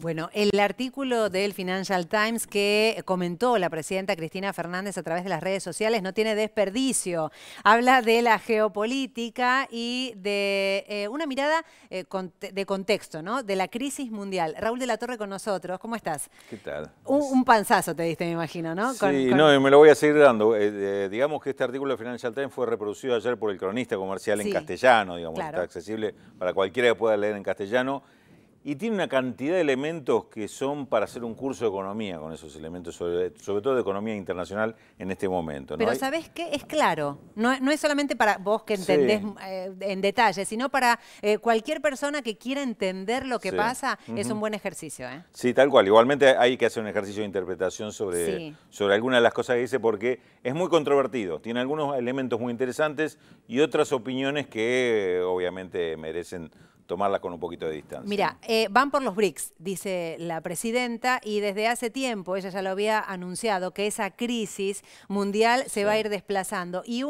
Bueno, el artículo del Financial Times que comentó la presidenta Cristina Fernández a través de las redes sociales no tiene desperdicio. Habla de la geopolítica y de una mirada de contexto, ¿no? De la crisis mundial. Raúl de la Torre con nosotros. ¿Cómo estás? ¿Qué tal? Un panzazo te diste, me imagino, ¿no? Sí, no, y me lo voy a seguir dando. Digamos que este artículo de Financial Times fue reproducido ayer por el cronista comercial en castellano, digamos, claro. Está accesible para cualquiera que pueda leer en castellano. Y tiene una cantidad de elementos que son para hacer un curso de economía con esos elementos, sobre todo de economía internacional en este momento, ¿no? Pero ¿sabés qué? Es claro, no es solamente para vos que entendés en detalle, sino para cualquier persona que quiera entender lo que pasa, es un buen ejercicio, ¿eh? Sí, tal cual. Igualmente hay que hacer un ejercicio de interpretación sobre algunas de las cosas que dice, porque es muy controvertido. Tiene algunos elementos muy interesantes y otras opiniones que obviamente merecen tomarlas con un poquito de distancia. Mira, van por los BRICS, dice la presidenta, y desde hace tiempo ella ya lo había anunciado, que esa crisis mundial se va a ir desplazando. Y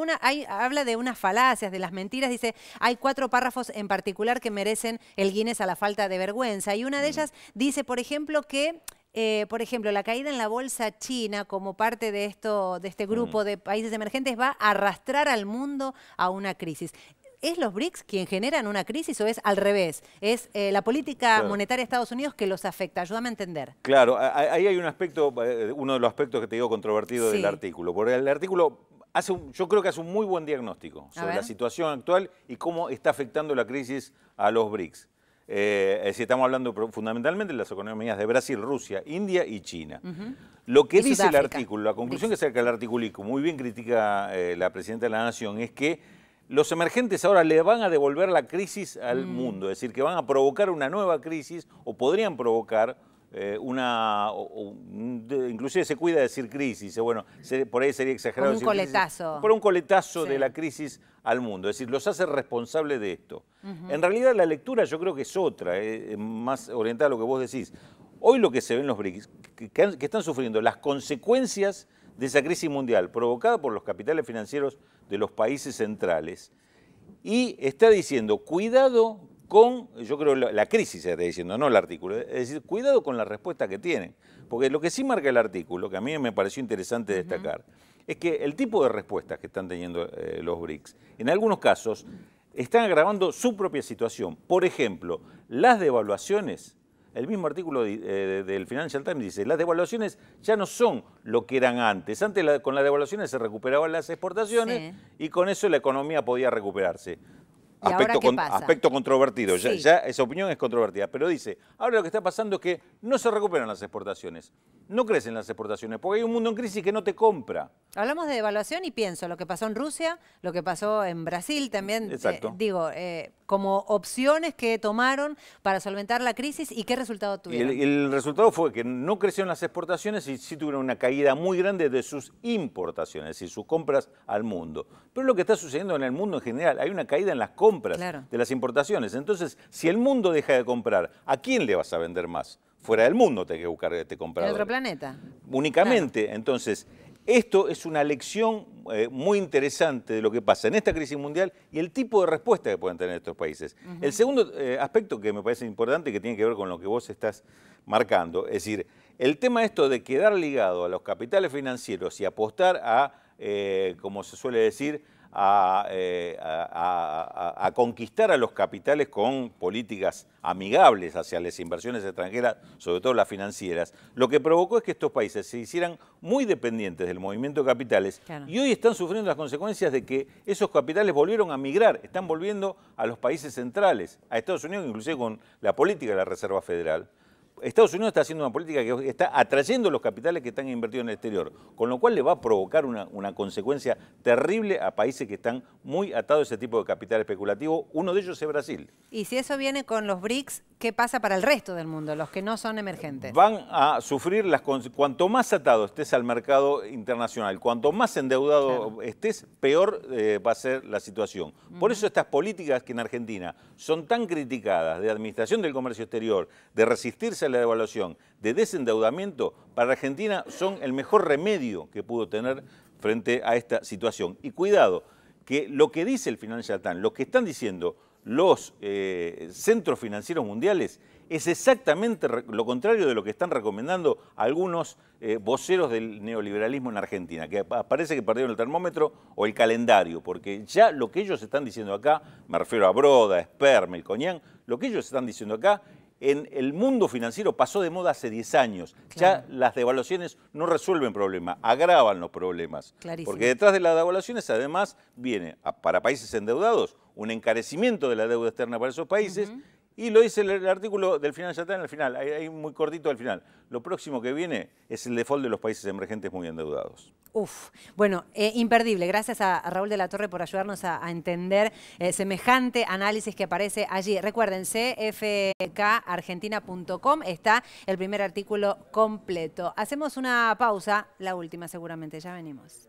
habla de unas falacias, de las mentiras, dice, hay 4 párrafos en particular que merecen el Guinness a la falta de vergüenza. Y una de ellas dice, por ejemplo, que la caída en la bolsa china como parte de este grupo de países emergentes va a arrastrar al mundo a una crisis. ¿Es los BRICS quien generan una crisis o es al revés? ¿Es la política monetaria de Estados Unidos que los afecta? Ayúdame a entender. Claro, ahí hay un aspecto, uno de los aspectos que te digo controvertido del artículo. Porque el artículo yo creo que hace un muy buen diagnóstico sobre la situación actual y cómo está afectando la crisis a los BRICS. Es decir, estamos hablando fundamentalmente de las economías de Brasil, Rusia, India y China. Lo que dice el artículo, la conclusión que saca el artículo y muy bien critica la presidenta de la Nación, es que los emergentes ahora le van a devolver la crisis al mundo, es decir, que van a provocar una nueva crisis o podrían provocar inclusive se cuida de decir crisis, bueno, por ahí sería exagerado decir coletazo. Crisis, por un coletazo de la crisis al mundo, es decir, los hace responsables de esto. En realidad la lectura yo creo que es otra, más orientada a lo que vos decís. Hoy lo que se ve en los BRICS, que están sufriendo las consecuencias de esa crisis mundial provocada por los capitales financieros de los países centrales, y está diciendo, cuidado con, yo creo la crisis se está diciendo, no el artículo, es decir, cuidado con la respuesta que tienen, porque lo que sí marca el artículo, que a mí me pareció interesante destacar, es que el tipo de respuestas que están teniendo los BRICS, en algunos casos, están agravando su propia situación. Por ejemplo, las devaluaciones. El mismo artículo del Financial Times dice, las devaluaciones ya no son lo que eran antes. Antes con las devaluaciones se recuperaban las exportaciones y con eso la economía podía recuperarse. Aspecto controvertido, ya esa opinión es controvertida, pero dice, ahora lo que está pasando es que no se recuperan las exportaciones, no crecen las exportaciones, porque hay un mundo en crisis que no te compra. Hablamos de devaluación y pienso lo que pasó en Rusia, lo que pasó en Brasil también, como opciones que tomaron para solventar la crisis y qué resultado tuvieron. Y el resultado fue que no crecieron las exportaciones y sí tuvieron una caída muy grande de sus importaciones, es decir, sus compras al mundo. Pero lo que está sucediendo en el mundo en general, hay una caída en las compras de las importaciones. Entonces, si el mundo deja de comprar, ¿a quién le vas a vender más? Fuera del mundo tenés que buscar este comprador. En otro planeta. Únicamente. Entonces, esto es una lección muy interesante de lo que pasa en esta crisis mundial y el tipo de respuesta que pueden tener estos países. El segundo aspecto que me parece importante, que tiene que ver con lo que vos estás marcando, es decir, el tema esto de quedar ligado a los capitales financieros y apostar a, como se suele decir, a conquistar a los capitales con políticas amigables hacia las inversiones extranjeras, sobre todo las financieras, lo que provocó es que estos países se hicieran muy dependientes del movimiento de capitales y hoy están sufriendo las consecuencias de que esos capitales volvieron a migrar, están volviendo a los países centrales, a Estados Unidos, inclusive con la política de la Reserva Federal. Estados Unidos está haciendo una política que está atrayendo los capitales que están invertidos en el exterior, con lo cual le va a provocar una consecuencia terrible a países que están muy atados a ese tipo de capital especulativo. Uno de ellos es Brasil. Y si eso viene con los BRICS, ¿qué pasa para el resto del mundo, los que no son emergentes? Van a sufrir cuanto más atado estés al mercado internacional, cuanto más endeudado estés, peor va a ser la situación. Por eso estas políticas que en Argentina son tan criticadas de administración del comercio exterior, de resistirse a la devaluación, de desendeudamiento, para Argentina son el mejor remedio que pudo tener frente a esta situación. Y cuidado, que lo que dice el Financial Times, lo que están diciendo los centros financieros mundiales, es exactamente lo contrario de lo que están recomendando algunos voceros del neoliberalismo en Argentina, que parece que perdieron el termómetro o el calendario, porque ya lo que ellos están diciendo acá, me refiero a Broda, a Sperm, Melconian, lo que ellos están diciendo acá, en el mundo financiero pasó de moda hace 10 años. Claro. Ya las devaluaciones no resuelven problemas, agravan los problemas. Clarísimo. Porque detrás de las devaluaciones además viene, para países endeudados, un encarecimiento de la deuda externa para esos países. Y lo dice el artículo del Financial Times al final, ahí muy cortito al final. Lo próximo que viene es el default de los países emergentes muy endeudados. Uf, bueno, imperdible. Gracias a Raúl de la Torre por ayudarnos a entender semejante análisis que aparece allí. Recuerden, cfkargentina.com está el primer artículo completo. Hacemos una pausa, la última seguramente, ya venimos.